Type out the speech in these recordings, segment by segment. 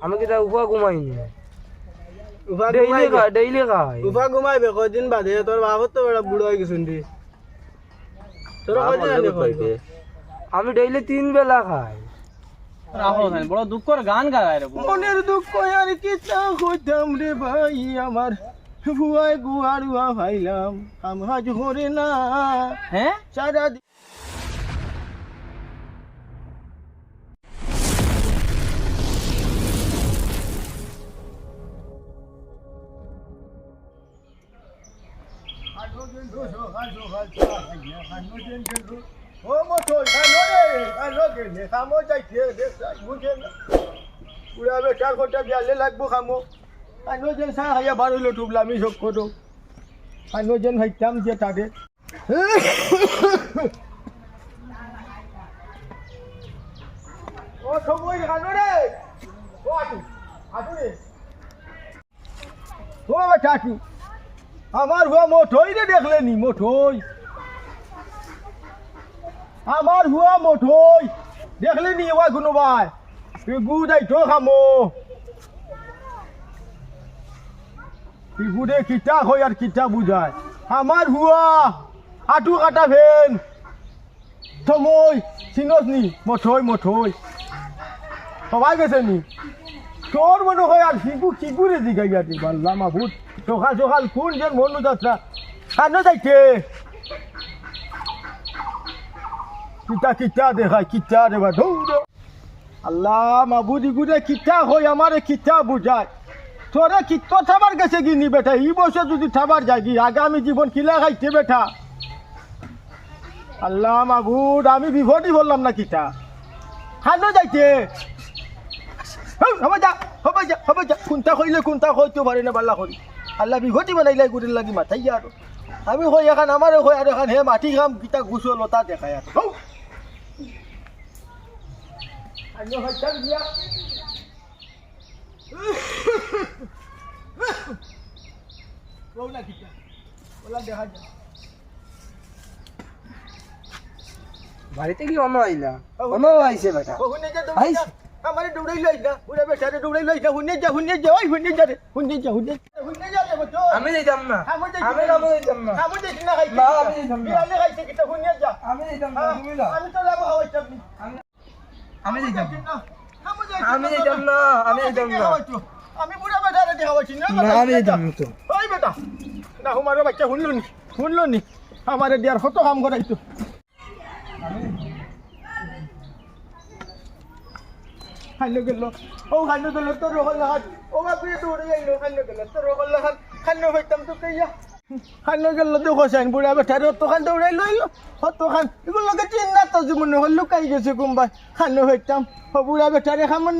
আমি কিটা উফা ঘুমাইনি উফা ডেইলি খাই উফা ঘুমাইবে কয়দিন বাদে তোর বাবত তো বড় বুড়ো হয়ে গেছুন রে তোর কয়দিন আনি খাইবে আমি ডেইলি 3 বেলা খাই রাখো না বড় দুঃখের গান গায় রে মনের দুঃখ আর কি চা হইতাম রে ভাই আমার হুয়ায় গুয়ারুয়া ভাইলাম কাম হাজ হরে না হ্যাঁ সারা ও মোটর খানো রে খানো গেলে খামো যাইছে বুঝে না উড়াবে 4 ঘন্টা বিয়ালে লাগবো খামো খানো যেন সা হাইয়া বারুলো টুবলামি সব করো খানো যেন হাইতাম যে তাদের ও সময় খানো রে ও আটু রে ও বেটা আটু আমার হুয়া মোটই রে দেখলেনি মোটই আমার হুয়া মোটই দেখলেনি ওয়া কোনো ভাই গুদাই তো খামো গুদে কিটা হয় আর কিটা বুঝায় আমার হুয়া আটু কাটা ভেন সময় চিনস নি মোটই মোটই সবাই গেছে নি তোর মনে হয় আর শিগুরে জিগাই গেছে বাল্লা মাহুত সকাল সকাল কোন যে মনু যাত্রা কানো যাইছে কিতা কিতা দেখায় কিতা দেবা দৌড় আল্লাহ মাবুদি গুদে কিতা হয় আমারে কিতা বুঝায় তোরে কিত থাবার গেছে গিনি বেটা এই বছর যদি থাবার যায় কি আগামী জীবন কিলা খাইছে বেটা আল্লাহ মাবুদ আমি বিপদই বললাম না কিতা কানো যাইছে হবে যা কোনটা কইলে কোনটা কইতে পারে না বাল্লা করি আল্লাহ বিঘটি বানাইলে গুড়ির লাগি মাথাই আর আমি কই এখন আমারও কই আর এখন হে মাটি কাম কিতা গুছো লতা দেখায় আর আন্য হইতাম দিয়া ওলা কিতা ওলা দেখা যা বাড়িতে কি অন্য আইলা অন্য আইছে বেটা ওখানে যা আইছে আমারে দৌড়াই লই না উড়ে বেটারে দৌড়াই লই না হুনে যা ওই হুনে যা রে হুনে যা রে বটো আমি যাইতাম না আমি যাইতাম না আমি দেখি না খাইছি না আমি যাইতাম না বিয়ালে খাইছে কিটা হুনে যা আমি যাইতাম না তুমি না আমি তো যাবো হওয়াইতাম নি আমি যাইতাম না আমি যাইতাম না আমি যাইতাম না আমি বুড়া বেটারে দেখাওয়াছি না না আমি যাইতাম তো ওই বেটা না হুমারো বাচ্চা শুনলো নি আমারে দিয়ার কত কাম করাইতো খাইলো গেল ও খাইলো গেল তোর রহল লাহাত ও বাপরে দৌড়ে যাইলো খাইলো গেল তোর রহল লাহাত খাইলো হইতাম তো কইয়া খাইলো গেল তো হোসেন বুড়া বেটারে তো খান দৌড়াই লইলো হতো খান এগুলো লগে চিন্তা তো জীবন হল লুকাই গেছে কুম্বাই খাইলো হইতাম ও বুড়া বেটারে খামন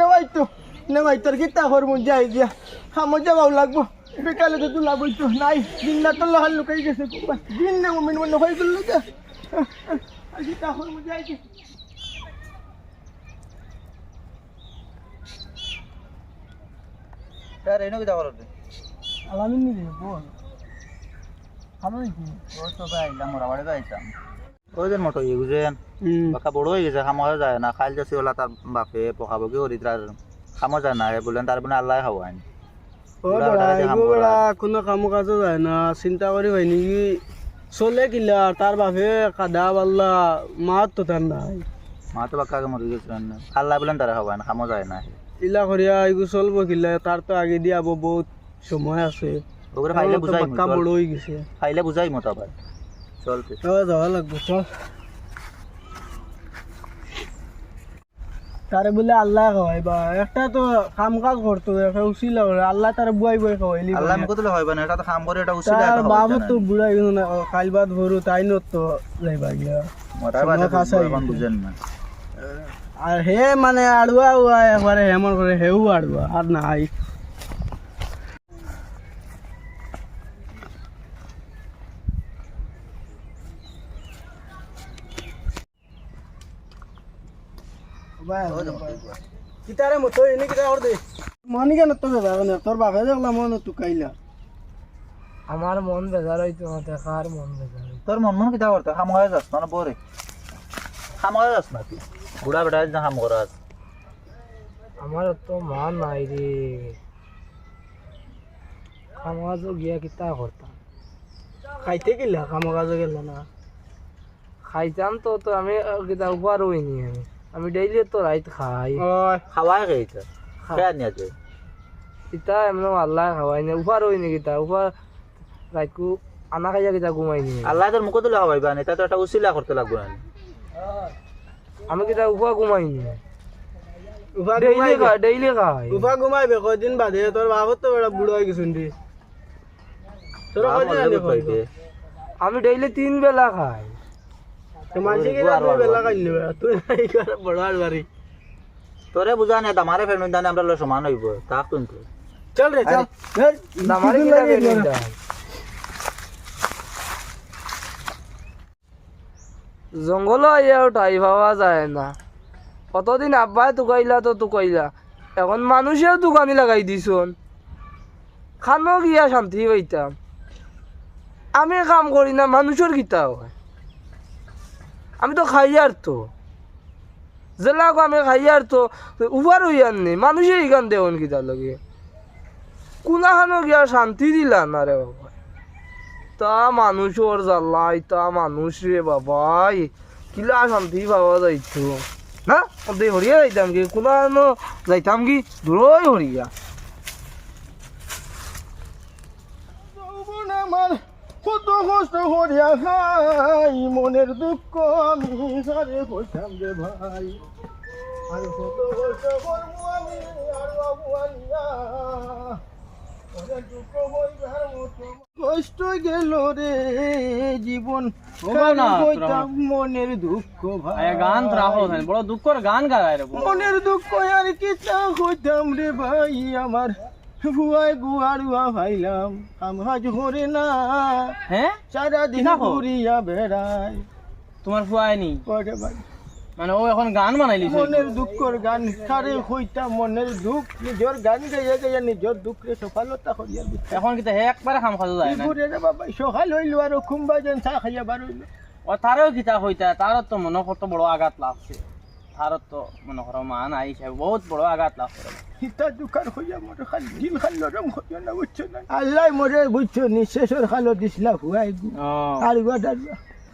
নেওয়াইতোর কিতা করবো যাই দিয়া খামো যাওয়াও লাগবো বিকালে তো তুলা বইতো নাই দিনটা তো লহান লুকাই গেছে কুম্বাই দিন না মমিন মনে হয়ে গেল কিতা করবো যাই গেছে স্যার এনো কিটা করতে আলামিন নি বল খানো কি ও তো বাইলাম মোরা বাড়ি যাইতাম ওই যে মোটো ইগুজেন বাকা বড় হয়ে গেছে খামা যায় না খাইল যাচ্ছে ওলা তার বাপে পকাবো কি ওরি তার খামা যায় না বলেন তার মানে আল্লাহ খাওয়ান ও বড়া কোনো কাম কাজও যায় না চিন্তা করি হয় নাকি চলে কিলা তার বাপে কাদা বাল্লা মাত তো তার নাই মা তো বাক্কাকে মরে গেছে আল্লাহ বলেন তারা খাওয়ান খামা যায় না ইলা করিয়া এগু চলবো কিলা তার তো আগে দিয়ে আবো বহুত সময় আছে ওগুলো খাইলে বুঝাই বাক্কা বড় হয়ে গেছে খাইলে বুঝাই মতো আবার চলতে যাওয়া লাগবে চল তারে বলে আল্লাহ খাওয়াই বা একটা তো কাম কাজ করতো একটা উচিলা করে আল্লাহ তার বুয়াই বুয়াই খাওয়াইলি আল্লাহ মুখ তো হয় না এটা তো কাম করে এটা উচিত তার বাবা তো বুড়াই গেল না কাল বাদ ভরু তাই নত তো যাইবা গিয়া মোটা বাদ বুঝেন না আর হে মানে আড়ুয়া হুয়া একবারে হেমন করে হেউ আড়ুয়া আর নাই কিতারে মতো এনে কিতা কর দে মনি কেন তো বেজার না তোর বাপে দেখলাম মন তো কাইলা আমার মন বেজার হইতো দেখার মন বেজার তোর মন কিতা করতে খাম হয়ে যাস না বরে খাম হয়ে যাস না তুই বুড়া বেটা যা খাম করাস আমার তো মা নাই রে, কামকাজও গিয়া কিতা করতাম। খাইতে গেলা কামো কাজে গেল না খাইতাম তো তো আমি কিতা উপার হইনি আমি ডেইলি তো রাইত খাই। খাওয়াই খাইছে খেয়া নিয়ে যায় কিতা এমন আল্লাহ খাওয়াই না উপার হইনি কিতা উপার রাইতকু আনা খাইয়া কিতা ঘুমাইনি। আল্লাহ তোর মুখে তুলে খাওয়াইবা না, এটা তো একটা উচিলা করতে লাগবে না। আমি কিতা উপা ঘুমাইনি, উফা ডেইলি খাই। উফা ঘুমাইবে কদিন বাদে তোর বাবু তো বড় বুড়ো হয়ে গেছুন রে তোর কদিন আনি খাইবে আমি ডেইলি 3 বেলা খাই। তো মানসি কি রাত বেলা খাইলি তুই নাই করে বড় আর বাড়ি তোরে বুঝা নেই, আমারে ফ্যামিলি জানে আমরা সমান হইব তাক কিন্তু। চল রে চল আমারে কিতা বেরিয়ে জঙ্গল আইয়াও ঠাই পাওয়া যায় না। কতদিন আব্বাই তুকাইলা তো তুকাইলা, এখন মানুষেও দোকানি লাগাই দিছন। খানো গিয়া শান্তি পাইতাম, আমি কাম করি না মানুষের কিতা হয়। আমি তো খাইয়ার তো জেলা আমি খাইয়ার তো উপার হইয়ার নেই, মানুষে ইগান দেওন কিতা লগে কোনা খানো গিয়া শান্তি দিলা না রে বাবা। তা মানুষের জ্বালাই তা মানুষ রে বাবাই কিলা শান্তি পাওয়া যাইতো না। ওদের হরিয়া যাইতাম কি কোনো যাইতাম কি দূরই হরিয়া। আমার কত কষ্ট করিয়া খাই মনের দুঃখ আমি সারে কইতাম রে ভাই আর কত কষ্ট করবো আমি আর বাবু আনিয়া মনের দুঃখ হইবার মতো কষ্ট গেল রে জীবন কইতাম মনের দুঃখ ভাই গান রাখো বড় দুঃখর গান গায় রে মনের দুঃখ আর কিতা কইতাম রে ভাই আমার ভুয়াই গুয়ারুয়া ভাইলাম কাজ করে না হ্যাঁ সারাদিন ঘুরিয়া বেড়ায় তোমার ফুয়ায়নি করে ভাই মানে ও এখন গান বানাইলিছে মনের দুঃখর গান সারে হইতাম মনের দুঃখ নিজের গান গাইয়া গাইয়া নিজের দুঃখে সফলতা করিয়া দিতাম। এখন কিন্তু একবারে খাম খাওয়া যায় না। ঘুরে রে বাবা সকাল হইলো আর খুম্বা যেন চা খাইয়া বার হইলো ও তারও কিতা হইতা তারও তো মনে কত বড় আঘাত লাগছে, তারও তো মনে করো মা নাই বহুত বড় আঘাত লাগছে। হিতা দোকান হইয়া মোর খালি দিল খাল নরম হইয়া না বুঝছো না আল্লাহ মোরে বুঝছো নি শেষের খালো দিসলা হুয়াই আর গুয়াডার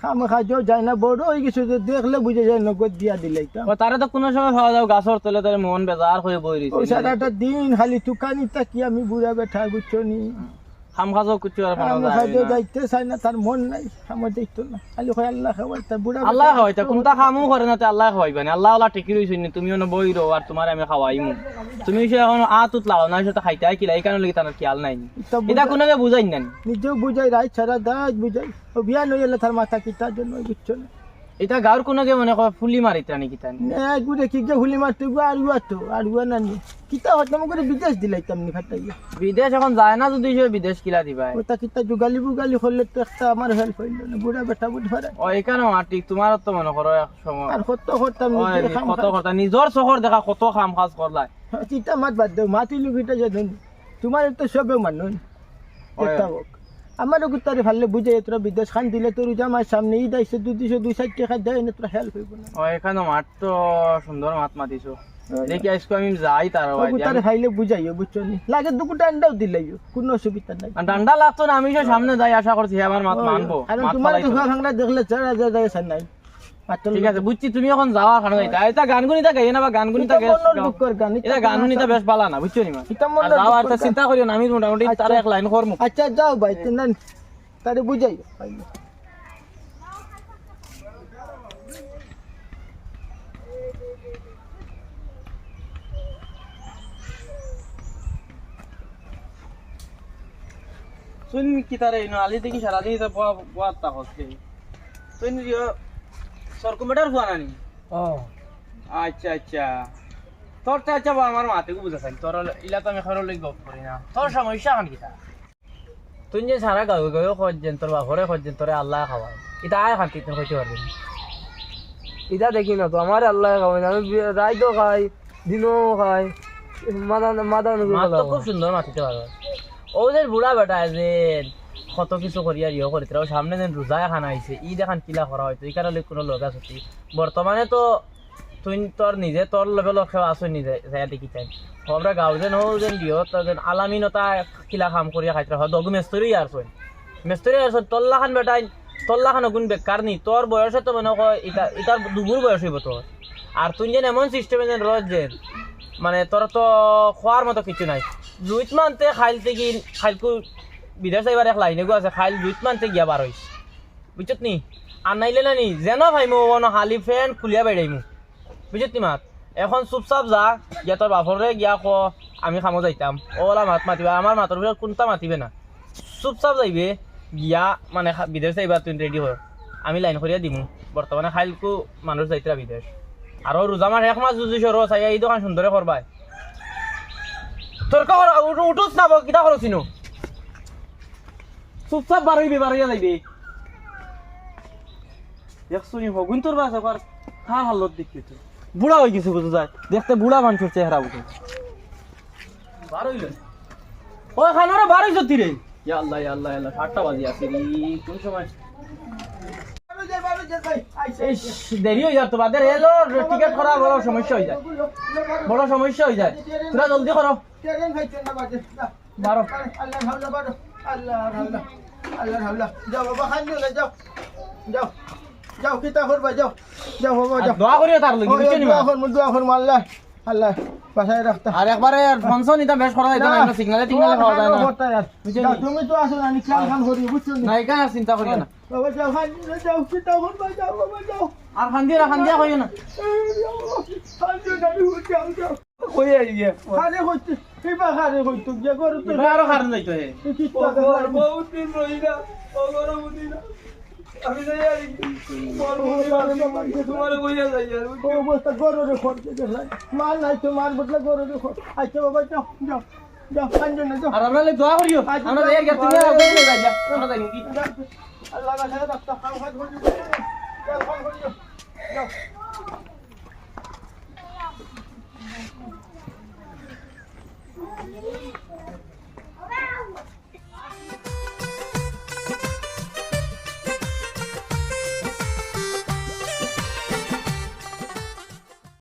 খাম খাজো যায় না বড় হয়ে গেছে তো দেখলে বুঝে যায় নগদ দিয়া দিলাইতাম। ও তারে তো কোনো সময় খাওয়া যাও গাছর তলে তার মন বেজার হয়ে বই রইছে। ও সারাটা দিন খালি তুকানি তাকি আমি বুড়া বেঠা বুঝছো নি খাম খাজো কিছু আর খাম খাজো যাইতে চাই না তার মন নাই খামো দেখতো না খালি কয় আল্লাহ খাওয়াই তা বুড়া আল্লাহ খাওয়াইতা কোনটা খামও করে না তে আল্লাহ খাওয়াইবা না। আল্লাহ ওলা ঠিকই রইছে নি, তুমিও না বই রো আর তোমার আমি খাওয়াইমু। তুমি সে এখন আতুত লাও না সেটা খাইতে আই কিলা এই কারণে লাগি তার খেয়াল নাই। এটা কোনকে বুঝাই না নিজেও বুঝাই রাই ছাড়া দাজ বুঝাই ও বিয়া নইলে তার মাথা কিতার জন্য বুঝছো না। এটা গাঁর কোনকে মনে কর ফুলি মারিতা নি কিতা নি গুড়ে কি হুলি মারতে আর গুয়া না কিতা হতাম করে বিদেশ দিলাইতাম নি খাটাইয়া। বিদেশ এখন যায় না যদি সে বিদেশ কিলা দিবা ওটা কিতা জুগালি বুগালি হলে তো একটা আমার হেল্প হইল না বুড়া বেটা বুঝ পারে। ও এখানে ঠিক তোমার তো মনে করো এক সময় আর কত করতাম কত কথা নিজের চোখর দেখা কত কাম কাজ করলাই। চিতা মাত বাদ দেও মাতি লুকিটা যে তোমার তো সবে মানুষ আমারও কুত্তারে ভাললে বুঝে তোরা বিদেশ খান দিলে তোর জামার সামনে ঈদ আইসে 200-260 টাকা দেয় না তোরা হেল্প হইব না। ও এখানে মাঠ তো সুন্দর মাত মাতিছো দেখি আজকে আমি যাই তার কুত্তারে খাইলে বুঝাইও বুঝছো নি লাগে দুটো ডান্ডাও দিলাইও কোনো অসুবিধা নাই। ডান্ডা লাগতো না আমি সামনে যাই আশা করছি আমার মাত মানবো। কারণ তোমার তো ভাঙনা দেখলে চারা যায় নাই। ঠিক আছে বুঝছি তুমি এখন যাওয়া খানো যাইতা এটা গানগুনিটা গাইয়ে না বা গানগুনিটা এটা গানগুনিটা বেশ ভালো না বুঝছো নি মা যাওয়ার তো চিন্তা করিও না আমি মোটামুটি তার এক লাইন করব। আচ্ছা যাও ভাই না তারে বুঝাই শুন কি তারে ইনো আলি দেখি সারা দিন তো বাতা হচ্ছে শুন সরকুমেটার ফুয়া নানি। ও আচ্ছা আচ্ছা তোর তো আচ্ছা আমার মাতে বুঝাছেন তোর ইলা তো আমি খরচ লই গপ করি না তোর সমস্যা কান কিতা তুই যে সারা গাও গাও খোঁজেন তোর বাপরে খোঁজেন তোরে আল্লাহ খাওয়ায় এটা আয় খান্তি তুই কইতে পারবি এটা দেখি না তো আমার আল্লাহ খাওয়ায় আমি রাইতো খাই দিনও খাই মাদান খুব সুন্দর মাতিতে পারো। ও যে বুড়া বেটা যে কত কিছু করিয়া ইয়ে করি তারা সামনে যেন রোজা খানা আইছে ঈদ এখন কিলা করা হয়তো এই কারণে কোনো লগা ছুটি বর্তমানে তো তুই তোর নিজে তোর লেভেলত সেৱা আছো নিজে যাই দেখি চাই আমরা গাঁও যেন হো যেন দিহত যেন আলামিনতা কিলা কাম করিয়া খাইতে হয় দগু মেস্তরি আর চই মেস্তরি আর তল্লাখান বেটাই তল্লাখান গুণ বেকার নি তোর বয়সে তো মনে হয় ইটার দুগুর বয়স হইব তোর আর তুই যেন এমন সিস্টেমে যেন রোজ যেন মানে তোর তো খোয়ার মতো কিছু নাই জুইত মানতে খাইলতে কি খাইলকু বিদেশ যাইবার এক লাইনে গো আছে খাইল জুইত মানতে গিয়া বার হইস বুঝছত নি আর নাইলে না নি যেন ভাইমু হালি ফ্যান খুলিয়া বেড়াইমু বুঝত নি মাত এখন চুপচাপ যা গিয়া তোর বাপরে গিয়া ক আমি খামো যাইতাম ওলা মাত মাতিবা আমার মাতর ভিতর কোনটা মাতিবে না চুপচাপ যাইবে গিয়া মানে বিদেশ যাইবা তুই রেডি হয় আমি লাইন করিয়া দিমু বর্তমানে খাইলকু মানুষ যাইতরা বিদেশ আর রোজা মাস 1 মাস যুজিস রো চাই এই দোকান সুন্দরে করবাই তোর কর উঠুস না কিটা করছিনু চুপচাপ বাড়াইয়া যাইবে দেখছো নি হগুন তোর বাস আবার খা হালত দেখি তো বুড়া হয়ে গেছে বুঝো যায় দেখতে বুড়া মানুষের চেহারা উঠে বার হইল ও খানারে বার হইছ তিরে ইয়া আল্লাহ 7টা বাজে আছে রে কোন সময় দেরি হয়ে যায় তো বাদের এলো টিকিট করা বড় সমস্যা হয়ে যায় তোরা জলদি করো বারো আল্লাহ হাওলা যাও বাবা খান নিয়ে যাও যাও যাও কিতা করবা যাও যাও বাবা যাও দোয়া করিও তার লাগি বুঝছো নি দোয়া করব আল্লাহ আল্লাহ বাসায় রাখতা আর একবারে ফোনসন নিতা বেশ করা যাইতো না সিগনালে পাওয়া যায় না যাও তুমি তো আসো না খেয়াল খান করি বুঝছো না নাই কেন চিন্তা করিও না বাবা যাও খান নিয়ে যাও কিতা করবা যাও বাবা যাও আর খান্দিয়া কইও না কই আই গিয়া খারে হইতে কিবা খারে হইতো যে করু তো আরো কারণ যাইতো হে বহুত দিন রইলা অগরমদিনা আমি যাই আর তোমার কইয়া যাই আর অবস্থা গরুরে খরচে দেখাই মাল নাই তো মাল বদলা গরুরে খর আচ্ছা বাবা যাও যাও যাও কাঞ্জ না যাও আর আমরা দোয়া করিও আমরা যাই গিয়া তুমি আর যাই আমরা যাই কি আল্লাহ বাসায় রাখতা খাও খাও